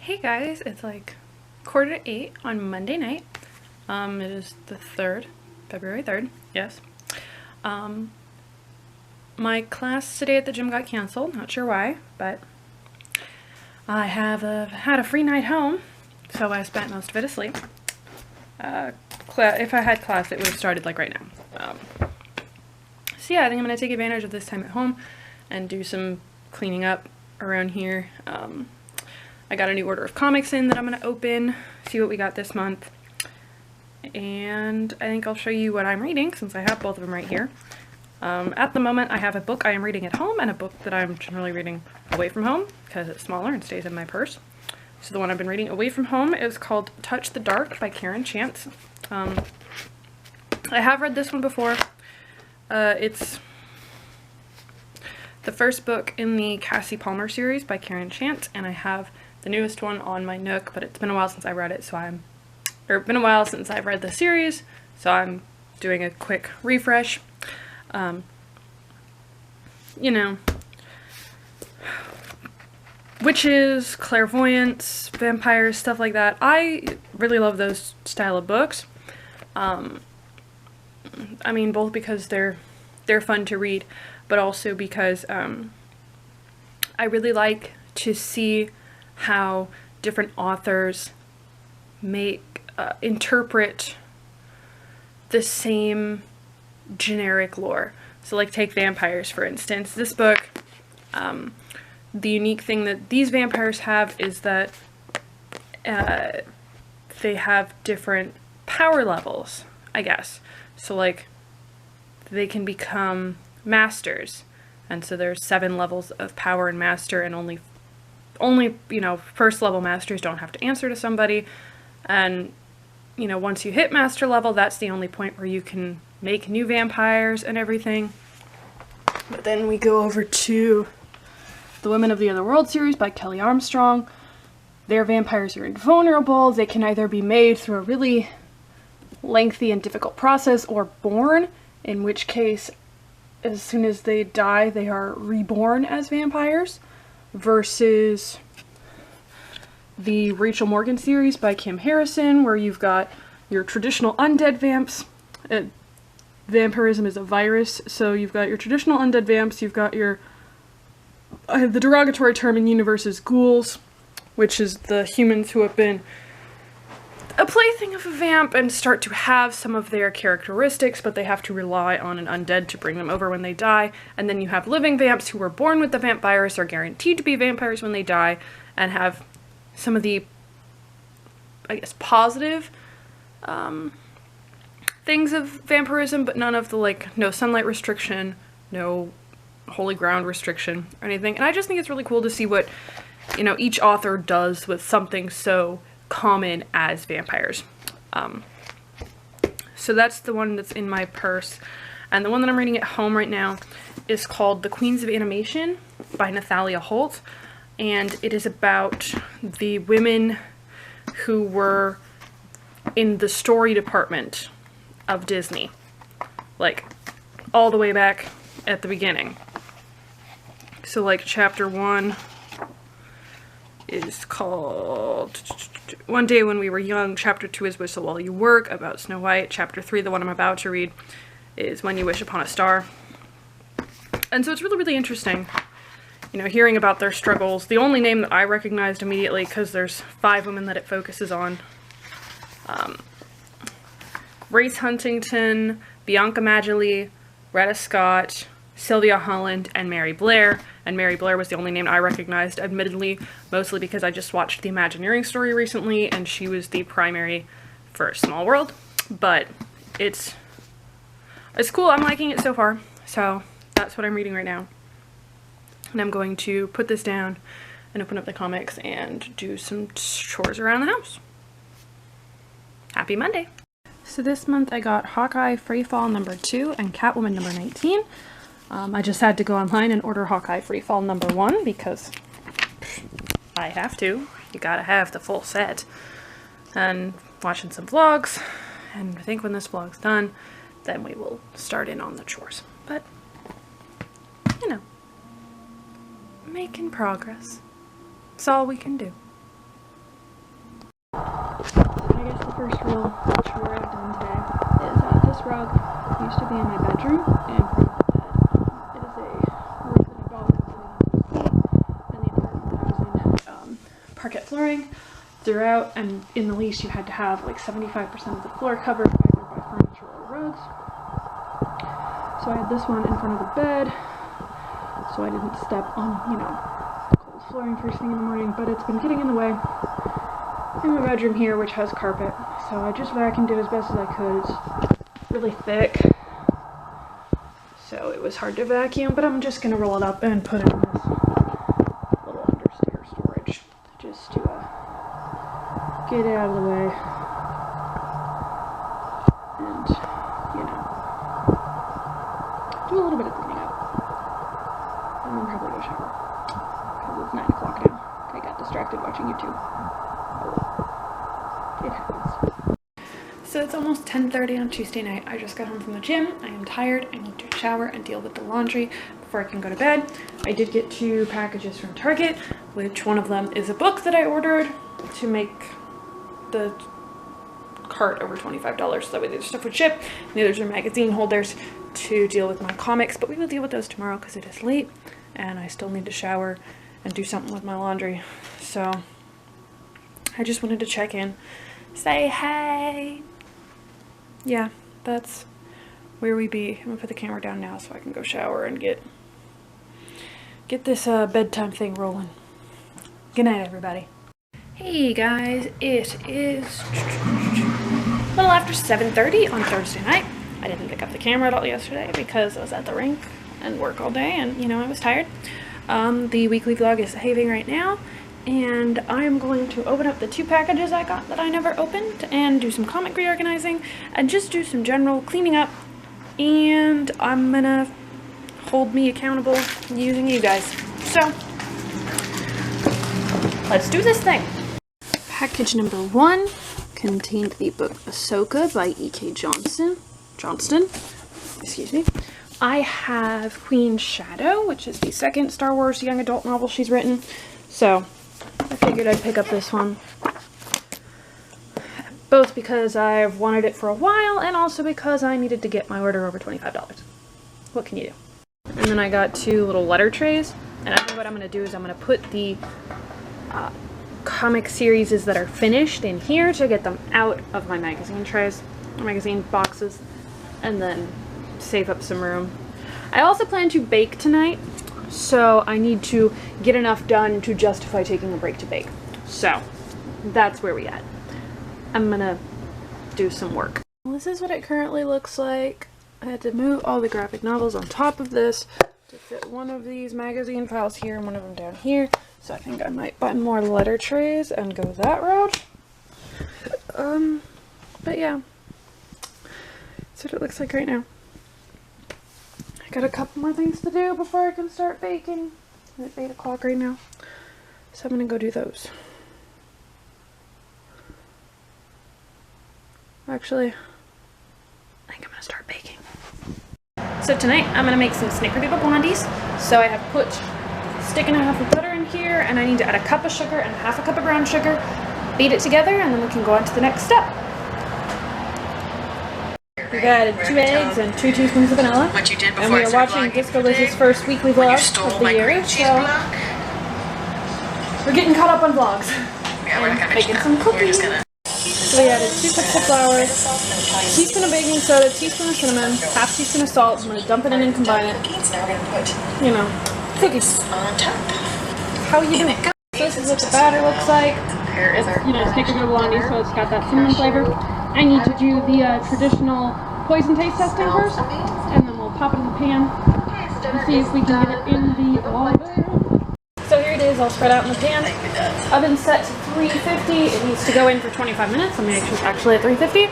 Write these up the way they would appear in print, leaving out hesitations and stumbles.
Hey guys, it's like 7:45 on Monday night. It is the 3rd, February 3rd, yes. My class today at the gym got canceled, not sure why, but I have had a free night home, so I spent most of it asleep. If I had class, it would have started like right now. So yeah, I think I'm going to take advantage of this time at home and do some cleaning up around here. I got a new order of comics in that I'm going to open, see what we got this month, and I think I'll show you what I'm reading since I have both of them right here. At the moment I have a book I am reading at home and a book that I'm generally reading away from home because it's smaller and stays in my purse. So the one I've been reading away from home is called Touch the Dark by Karen Chance. I have read this one before. It's the first book in the Cassie Palmer series by Karen Chance, and I have the newest one on my Nook, but it's been a while since I read it, so been a while since I've read the series, so I'm doing a quick refresh. You know, witches, clairvoyance, vampires, stuff like that. I really love those style of books. I mean, both because they're fun to read, but also because I really like to see how different authors interpret the same generic lore. So like take vampires for instance. This book, the unique thing that these vampires have is that they have different power levels, I guess. So like they can become masters, and so there's 7 levels of power and master, and only first level masters don't have to answer to somebody, and once you hit master level, that's the only point where you can make new vampires and everything. But then we go over to The Women of the Other World series by Kelly Armstrong. Their vampires are invulnerable. They can either be made through a really lengthy and difficult process or born, in which case as soon as they die they are reborn as vampires, versus the Rachel Morgan series by Kim Harrison, where you've got your traditional undead vamps. Vampirism is a virus, so you've got your traditional undead vamps, you've got your the derogatory term in universe is ghouls, which is the humans who have been a plaything of a vamp and start to have some of their characteristics, but they have to rely on an undead to bring them over when they die. And then you have living vamps who were born with the vamp virus, are guaranteed to be vampires when they die, and have some of the, I guess, positive things of vampirism, but none of the, no sunlight restriction, no holy ground restriction or anything. And I just think it's really cool to see what, each author does with something so common as vampires. So that's the one that's in my purse. And the one that I'm reading at home right now is called The Queens of Animation by Nathalia Holt. And it is about the women who were in the story department of Disney, like all the way back at the beginning. So like chapter 1 is called One Day When We Were Young. Chapter 2 is Whistle While You Work, about Snow White. Chapter 3, the one I'm about to read, is When You Wish Upon a Star. And so it's really, really interesting, hearing about their struggles. The only name that I recognized immediately, because there's 5 women that it focuses on, Grace Huntington, Bianca Maggielli, Retta Scott, Sylvia Holland, and Mary Blair. And Mary Blair was the only name I recognized, admittedly, mostly because I just watched the Imagineering story recently, and she was the primary for Small World. But it's cool. I'm liking it so far. So that's what I'm reading right now. And I'm going to put this down and open up the comics and do some chores around the house. Happy Monday! So this month I got Hawkeye Freefall number 2 and Catwoman number 19. I just had to go online and order Hawkeye Freefall number 1 because I have to. You gotta have the full set. And watching some vlogs, and I think when this vlog's done, then we will start in on the chores. But, making progress. It's all we can do. first real chore I've done today is this rug used to be in my bedroom in front of the bed. It is a rug that I bought with and the apartment that I was in had parquet flooring throughout, and in the lease you had to have like 75% of the floor covered either by furniture or rugs. So I had this one in front of the bed so I didn't step on, you know, cold flooring first thing in the morning, but it's been getting in the way in my bedroom here, which has carpet. So I just vacuumed it as best as I could. It's really thick, so it was hard to vacuum, but I'm just gonna roll it up and put it in this little understair storage just to get it out of the way and, you know, do a little bit of cleaning up. And then probably go shower because it's 9 o'clock now. I got distracted watching YouTube. It happens. So it's almost 10:30 on Tuesday night. I just got home from the gym. I am tired. I need to shower and deal with the laundry before I can go to bed. I did get 2 packages from Target, which one of them is a book that I ordered to make the cart over $25 so that way the stuff would ship. And the others are magazine holders to deal with my comics, but we will deal with those tomorrow because it is late and I still need to shower and do something with my laundry. So I just wanted to check in, say hey. Yeah, that's where we be. I'm gonna put the camera down now so I can go shower and get this bedtime thing rolling. Good night, everybody. Hey guys, it is a little after 7:30 on Thursday night. I didn't pick up the camera at all yesterday because I was at the rink and work all day and, you know, I was tired. The weekly vlog is behaving right now, and I am going to open up the 2 packages I got that I never opened and do some comic reorganizing and just do some general cleaning up, and I'm gonna hold me accountable using you guys. So let's do this thing. Package number 1 contained the book Ahsoka by E.K. Johnston. Excuse me. I have Queen Shadow, which is the 2nd Star Wars young adult novel she's written. So I figured I'd pick up this one. Both because I've wanted it for a while and also because I needed to get my order over $25. What can you do? And then I got 2 little letter trays. And I think what I'm going to do is I'm going to put the comic series that are finished in here to get them out of my magazine trays, magazine boxes, and then save up some room. I also plan to bake tonight, so I need to get enough done to justify taking a break to bake. So that's where we at. I'm gonna do some work. Well, this is what it currently looks like. I had to move all the graphic novels on top of this to fit one of these magazine files here and one of them down here. So I think I might buy more letter trays and go that route. But yeah, that's what it looks like right now. I got a couple more things to do before I can start baking. It's 8 o'clock right now, so I'm gonna go do those. Actually, I think I'm gonna start baking. So tonight I'm gonna make some snickerdoodle blondies. So I have put stick and a half of butter in here, and I need to add a cup of sugar and half a cup of brown sugar, beat it together, and then we can go on to the next step. We've added 2 eggs and 2 teaspoons of vanilla, and we are watching Disco Liz's first weekly vlog of the year, so we're getting caught up on vlogs and making some cookies. So we added 2 cups of flour, a teaspoon of baking soda, a teaspoon of cinnamon, half teaspoon of salt. I'm going to dump it in and combine it. You know, cookies. How are you doing? So this is what the batter looks like. It's, you know, snickerdoodle blondie, so it's got that cinnamon flavor. I need to do the traditional poison taste testing first, and then we'll pop it in the pan and see if we can get it in the oven. So here it is, all spread out in the pan. Oven set to 350. It needs to go in for 25 minutes. Let me make sure it's actually at 350.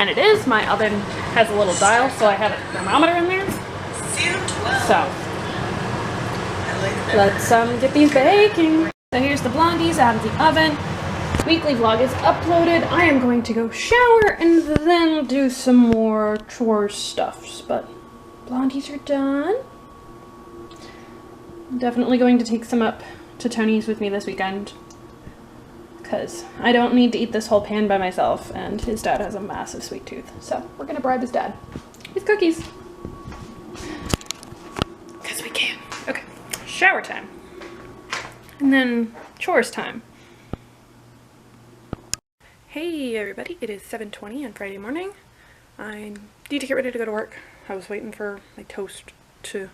And it is. My oven has a little dial, so I have a thermometer in there. So let's get these baking. So here's the blondies out of the oven. Weekly vlog is uploaded. I am going to go shower and then do some more chore stuffs. But blondies are done. I'm definitely going to take some up to Tony's with me this weekend. because I don't need to eat this whole pan by myself, and his dad has a massive sweet tooth. So we're gonna bribe his dad with cookies. Because we can. Okay, shower time. And then chores time. Hey everybody, it is 7:20 on Friday morning. I need to get ready to go to work. I was waiting for my toast to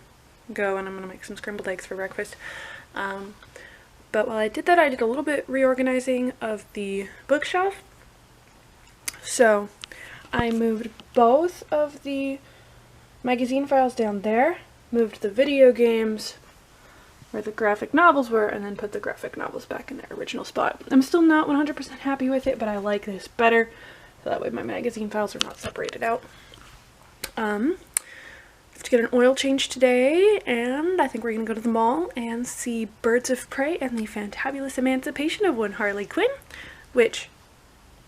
go, and I'm gonna make some scrambled eggs for breakfast. But while I did that, I did a little bit reorganizing of the bookshelf. So I moved both of the magazine files down there, moved the video games where the graphic novels were, and then put the graphic novels back in their original spot. I'm still not 100% happy with it, but I like this better, so that way my magazine files are not separated out. I have to get an oil change today, and I think we're gonna go to the mall and see Birds of Prey and the Fantabulous Emancipation of One Harley Quinn, which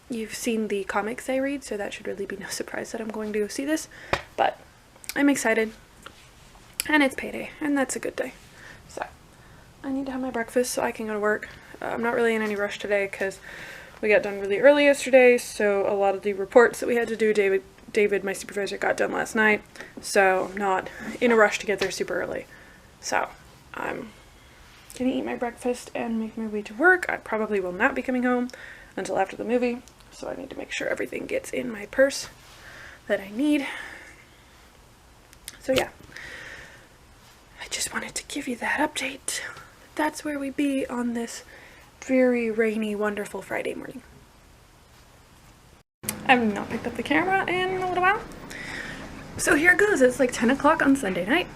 you've seen the comics I read, so that should really be no surprise that I'm going to go see this, but I'm excited, and it's payday, and that's a good day. So I need to have my breakfast so I can go to work. I'm not really in any rush today because we got done really early yesterday, so a lot of the reports that we had to do, David, my supervisor, got done last night, so I'm not in a rush to get there super early. So I'm gonna eat my breakfast and make my way to work. I probably will not be coming home until after the movie, so I need to make sure everything gets in my purse that I need. So yeah, I just wanted to give you that update. That's where we be on this dreary, rainy, wonderful Friday morning. I've not picked up the camera in a little while. So here it goes. It's like 10 o'clock on Sunday night.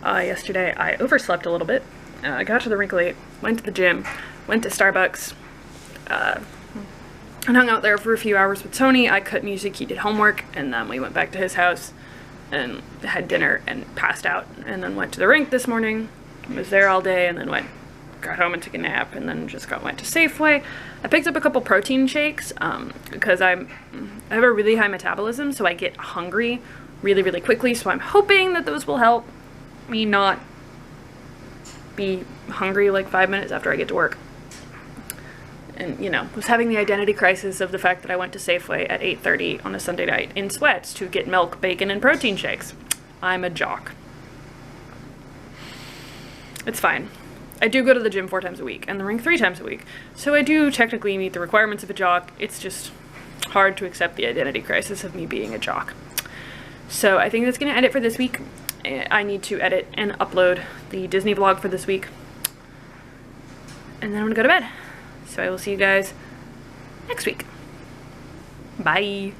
Yesterday I overslept a little bit. I got to the rink late, went to the gym, went to Starbucks, and hung out there for a few hours with Tony. I cut music, he did homework, and then we went back to his house and had dinner and passed out, and then went to the rink this morning, was there all day, and then got home and took a nap, and then just went to Safeway. I picked up a couple protein shakes because I have a really high metabolism, so I get hungry really, really quickly, so I'm hoping that those will help me not be hungry like 5 minutes after I get to work. And, you know, was having the identity crisis of the fact that I went to Safeway at 8:30 on a Sunday night in sweats to get milk, bacon, and protein shakes. I'm a jock. It's fine. I do go to the gym 4 times a week and the rink 3 times a week, so I do technically meet the requirements of a jock. It's just hard to accept the identity crisis of me being a jock. So I think that's going to end it for this week. I need to edit and upload the Disney vlog for this week, and then I'm going to go to bed. So I will see you guys next week. Bye!